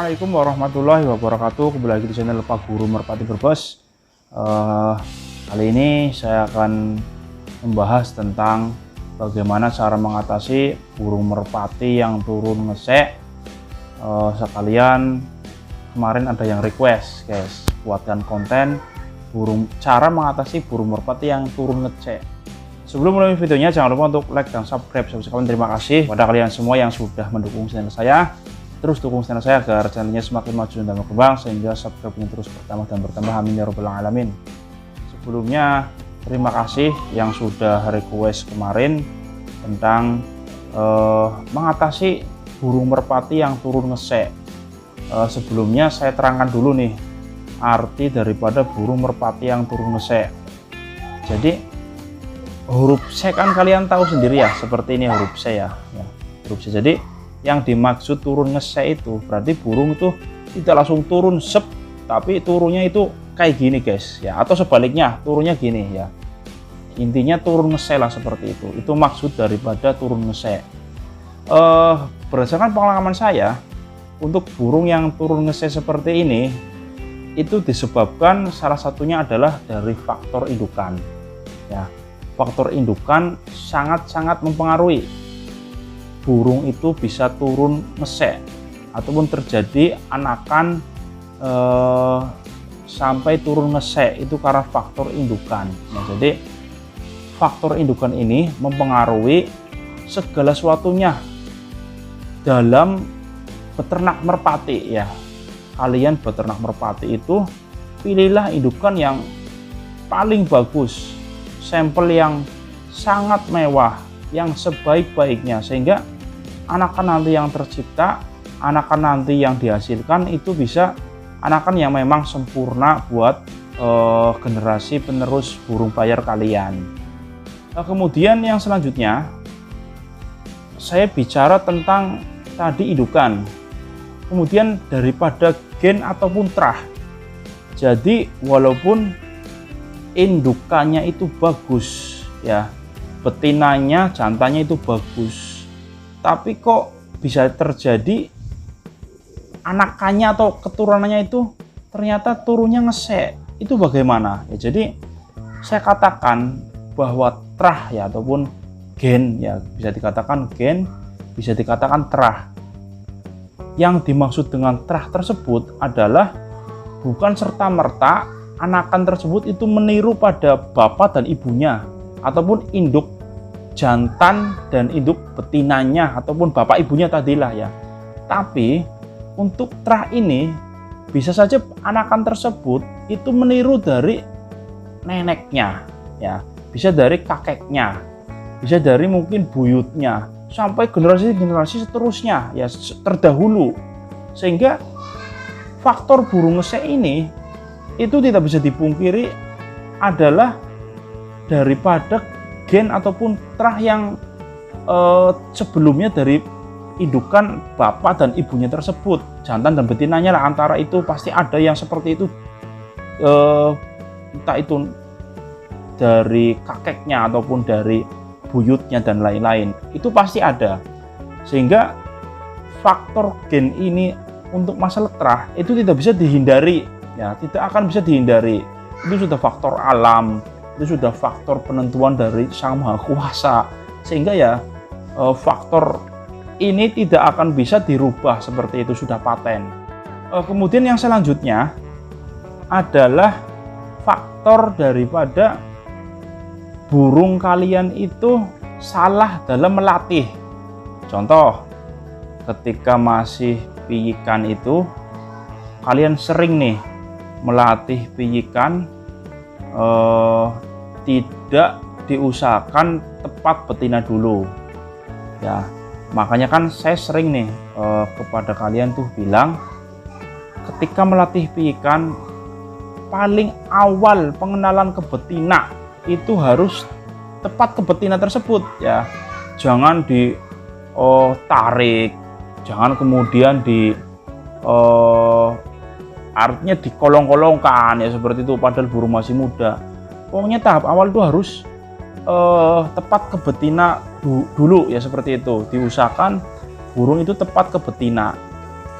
Assalamualaikum warahmatullahi wabarakatuh. Kembali lagi di channel Pak Guru Merpati Brebes. Kali ini saya akan membahas tentang bagaimana cara mengatasi burung merpati yang turun ngesek. Sekalian kemarin ada yang request, guys, buatkan konten cara mengatasi burung merpati yang turun ngecek. Sebelum mulai videonya, jangan lupa untuk like dan subscribe. Sekalian terima kasih kepada kalian semua yang sudah mendukung channel saya. Terus dukung channel saya agar channelnya semakin maju dan berkembang, sehingga subscribe-nya terus bertambah dan bertambah. Amin ya rabbal alamin. Sebelumnya terima kasih yang sudah request kemarin tentang mengatasi burung merpati yang turun ngesek. Sebelumnya saya terangkan dulu nih arti daripada burung merpati yang turun ngesek. Jadi huruf C kan kalian tahu sendiri ya, seperti ini huruf C ya, huruf C. Jadi yang dimaksud turun ngesek itu berarti burung itu tidak langsung turun sep, tapi turunnya itu kayak gini, guys ya, atau sebaliknya turunnya gini ya. Intinya turun ngesek lah, seperti itu. Itu maksud daripada turun ngesek. Berdasarkan pengalaman saya, untuk burung yang turun ngesek seperti ini itu disebabkan salah satunya adalah dari faktor indukan ya. Faktor indukan sangat-sangat mempengaruhi burung itu bisa turun ngesek ataupun terjadi anakan sampai turun ngesek itu karena faktor indukan. Nah, jadi faktor indukan ini mempengaruhi segala sesuatunya dalam beternak merpati ya. Kalian beternak merpati itu pilihlah indukan yang paling bagus, sampel yang sangat mewah, yang sebaik-baiknya, sehingga anakan nanti yang tercipta, anakan nanti yang dihasilkan itu bisa anakan yang memang sempurna buat generasi penerus burung bayar kalian. Kemudian yang selanjutnya saya bicara tentang tadi indukan, kemudian daripada gen ataupun trah. Jadi walaupun indukannya itu bagus ya, betinanya, jantannya itu bagus, tapi kok bisa terjadi anakannya atau keturunannya itu ternyata turunnya ngesek. Itu bagaimana ya? Jadi saya katakan bahwa trah ya ataupun gen ya, bisa dikatakan gen, bisa dikatakan trah. Yang dimaksud dengan trah tersebut adalah bukan serta-merta anakan tersebut itu meniru pada bapak dan ibunya ataupun induk jantan dan induk betinanya ataupun bapak ibunya tadilah ya. Tapi untuk trah ini bisa saja anakan tersebut itu meniru dari neneknya ya, bisa dari kakeknya, bisa dari mungkin buyutnya, sampai generasi-generasi seterusnya ya, terdahulu. Sehingga faktor burung ngesek ini itu tidak bisa dipungkiri adalah daripada gen ataupun trah yang sebelumnya dari indukan bapak dan ibunya tersebut, jantan dan betinanya lah, antara itu pasti ada yang seperti itu, entah itu dari kakeknya ataupun dari buyutnya dan lain-lain, itu pasti ada. Sehingga faktor gen ini untuk masalah trah itu tidak bisa dihindari ya, tidak akan bisa dihindari. Itu sudah faktor alam, itu sudah faktor penentuan dari Sang Maha Kuasa, sehingga ya faktor ini tidak akan bisa dirubah, seperti itu sudah paten. Kemudian yang selanjutnya adalah faktor daripada burung kalian itu salah dalam melatih. Contoh, ketika masih piyikan itu kalian sering nih melatih piyikan, tidak diusahakan tepat betina dulu ya. Makanya kan saya sering nih kepada kalian tuh bilang, ketika melatih piyikan paling awal pengenalan ke betina itu harus tepat ke betina tersebut ya. Jangan ditarik, jangan kemudian artinya dikolong-kolongkan ya, seperti itu, padahal burung masih muda. Pokoknya tahap awal itu harus tepat ke betina dulu ya, seperti itu. Diusahakan burung itu tepat ke betina.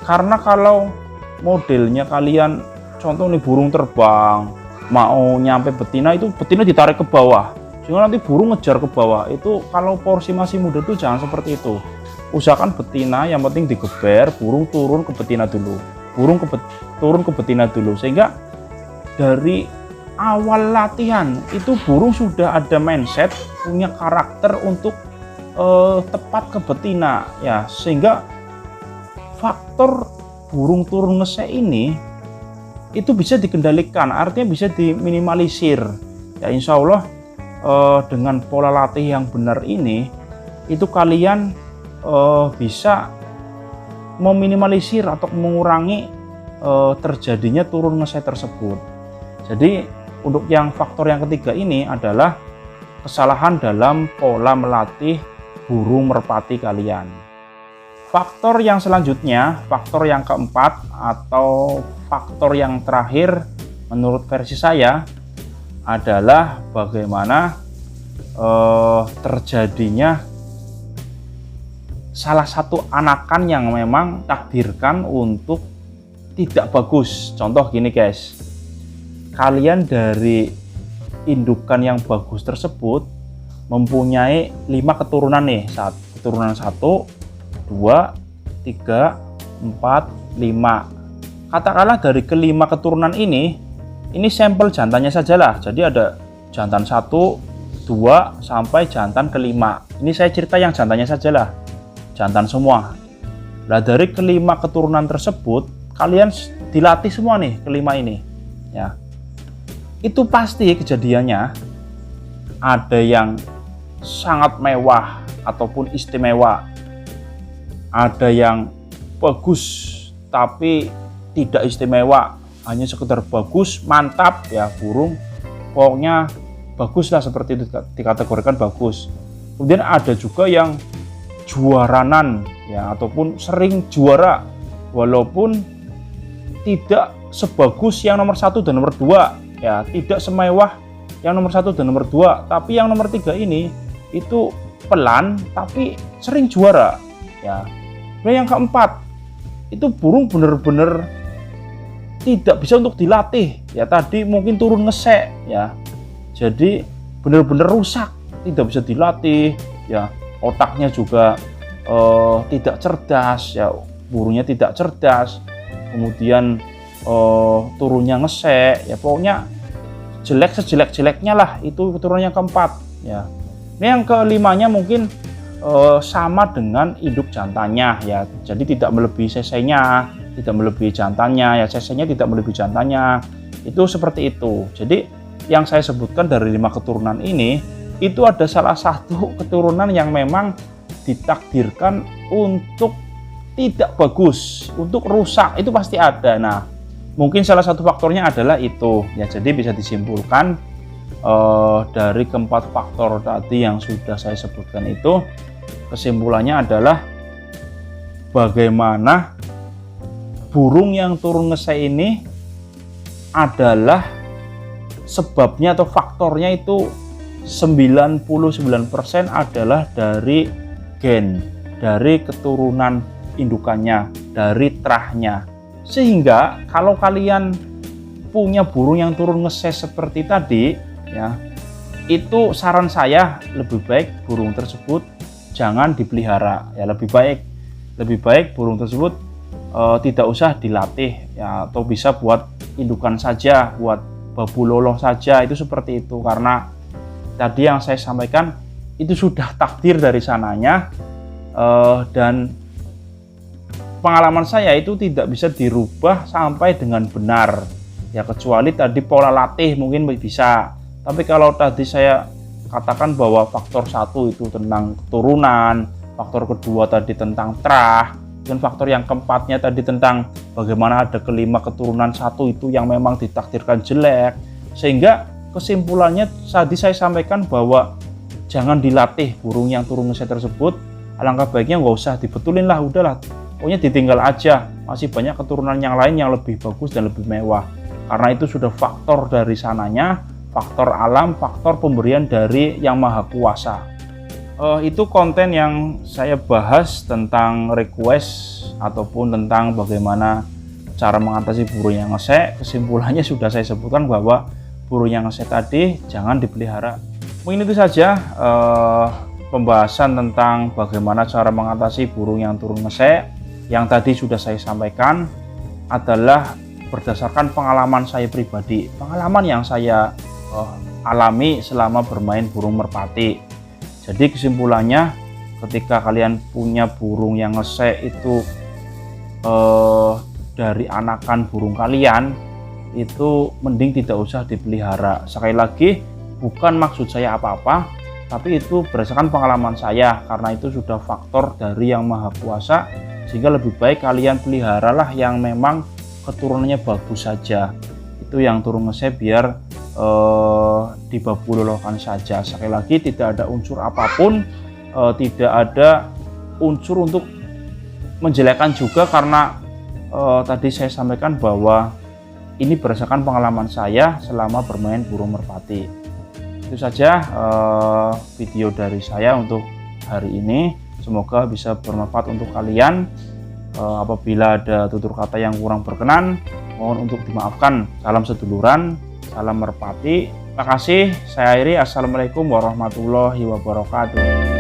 Karena kalau modelnya kalian contoh nih burung terbang mau nyampe betina, itu betina ditarik ke bawah sehingga nanti burung ngejar ke bawah. Itu kalau porsi masih muda tuh jangan seperti itu. Usahakan betina yang penting digeber, burung turun ke betina dulu, turun ke betina dulu, sehingga dari awal latihan itu burung sudah ada mindset, punya karakter untuk tepat ke betina ya, sehingga faktor burung turun ngesek ini itu bisa dikendalikan, artinya bisa diminimalisir ya. Insya Allah dengan pola latih yang benar ini itu kalian bisa meminimalisir atau mengurangi terjadinya turun ngesek tersebut. Jadi untuk yang faktor yang ketiga ini adalah kesalahan dalam pola melatih burung merpati kalian. Faktor yang selanjutnya, faktor yang keempat atau faktor yang terakhir menurut versi saya adalah bagaimana terjadinya salah satu anakan yang memang takdirkan untuk tidak bagus. Contoh gini guys, kalian dari indukan yang bagus tersebut mempunyai 5 keturunan nih, keturunan 1, 2, 3, 4, 5. Katakanlah dari kelima keturunan ini sampel jantannya sajalah. Jadi ada jantan 1, 2 sampai jantan kelima. Ini saya cerita yang jantannya sajalah, jantan semua. Nah dari kelima keturunan tersebut kalian dilatih semua nih kelima ini ya. Itu pasti kejadiannya ada yang sangat mewah ataupun istimewa, ada yang bagus tapi tidak istimewa, hanya sekedar bagus, mantap ya, burung pokoknya bagus lah, seperti itu dikategorikan bagus. Kemudian ada juga yang juaranan ya, ataupun sering juara walaupun tidak sebagus yang nomor 1 dan nomor 2 ya, tidak semewah yang nomor 1 dan nomor 2, tapi yang nomor 3 ini itu pelan tapi sering juara ya. Nah yang keempat itu burung bener-bener tidak bisa untuk dilatih ya, tadi mungkin turun ngesek ya, jadi bener-bener rusak, tidak bisa dilatih ya, otaknya juga tidak cerdas ya, burungnya tidak cerdas, kemudian turunnya ngesek ya, pokoknya jelek sejelek-jeleknya lah, itu keturunan yang keempat ya. Ini yang kelimanya mungkin sama dengan induk jantannya ya, jadi tidak melebihi cc-nya, tidak melebihi jantannya ya, cc-nya tidak melebihi jantannya, itu seperti itu. Jadi yang saya sebutkan dari 5 keturunan ini itu ada salah satu keturunan yang memang ditakdirkan untuk tidak bagus, untuk rusak, itu pasti ada. Nah mungkin salah satu faktornya adalah itu ya, jadi bisa disimpulkan dari keempat faktor tadi yang sudah saya sebutkan itu, kesimpulannya adalah bagaimana burung yang turun ngesek ini adalah sebabnya atau faktornya itu 99% adalah dari gen, dari keturunan indukannya, dari terahnya. Sehingga kalau kalian punya burung yang turun ngesek seperti tadi ya, itu saran saya lebih baik burung tersebut jangan dipelihara ya, lebih baik burung tersebut tidak usah dilatih ya, atau bisa buat indukan saja, buat babu loloh saja, itu seperti itu. Karena tadi yang saya sampaikan itu sudah takdir dari sananya, dan pengalaman saya itu tidak bisa dirubah sampai dengan benar ya, kecuali tadi pola latih mungkin bisa. Tapi kalau tadi saya katakan bahwa faktor 1 itu tentang keturunan, faktor kedua tadi tentang terah, dan faktor yang keempatnya tadi tentang bagaimana ada kelima keturunan 1 itu yang memang ditakdirkan jelek, sehingga kesimpulannya tadi saya sampaikan bahwa jangan dilatih burung yang turun ngesek tersebut. Alangkah baiknya nggak usah dibetulin lah, udahlah pokoknya ditinggal aja, masih banyak keturunan yang lain yang lebih bagus dan lebih mewah, karena itu sudah faktor dari sananya, faktor alam, faktor pemberian dari Yang Maha Kuasa. Itu konten yang saya bahas tentang request ataupun tentang bagaimana cara mengatasi burung yang ngesek. Kesimpulannya sudah saya sebutkan bahwa burung yang ngesek tadi jangan dipelihara. Mungkin itu saja pembahasan tentang bagaimana cara mengatasi burung yang turun ngesek. Yang tadi sudah saya sampaikan adalah berdasarkan pengalaman saya pribadi, pengalaman yang saya alami selama bermain burung merpati. Jadi kesimpulannya, ketika kalian punya burung yang ngesek itu dari anakan burung kalian, itu mending tidak usah dipelihara. Sekali lagi, bukan maksud saya apa-apa, tapi itu berdasarkan pengalaman saya, karena itu sudah faktor dari Yang Maha Kuasa, sehingga lebih baik kalian peliharalah yang memang keturunannya bagus saja. Itu yang turun ngesek biar dibabulolokan saja. Sekali lagi, tidak ada unsur apapun, tidak ada unsur untuk menjelekkan juga, karena tadi saya sampaikan bahwa ini berdasarkan pengalaman saya selama bermain burung merpati. Itu saja video dari saya untuk hari ini. Semoga bisa bermanfaat untuk kalian. Apabila ada tutur kata yang kurang berkenan, mohon untuk dimaafkan. Salam seduluran, salam merpati. Terima kasih. Saya akhiri. Assalamualaikum warahmatullahi wabarakatuh.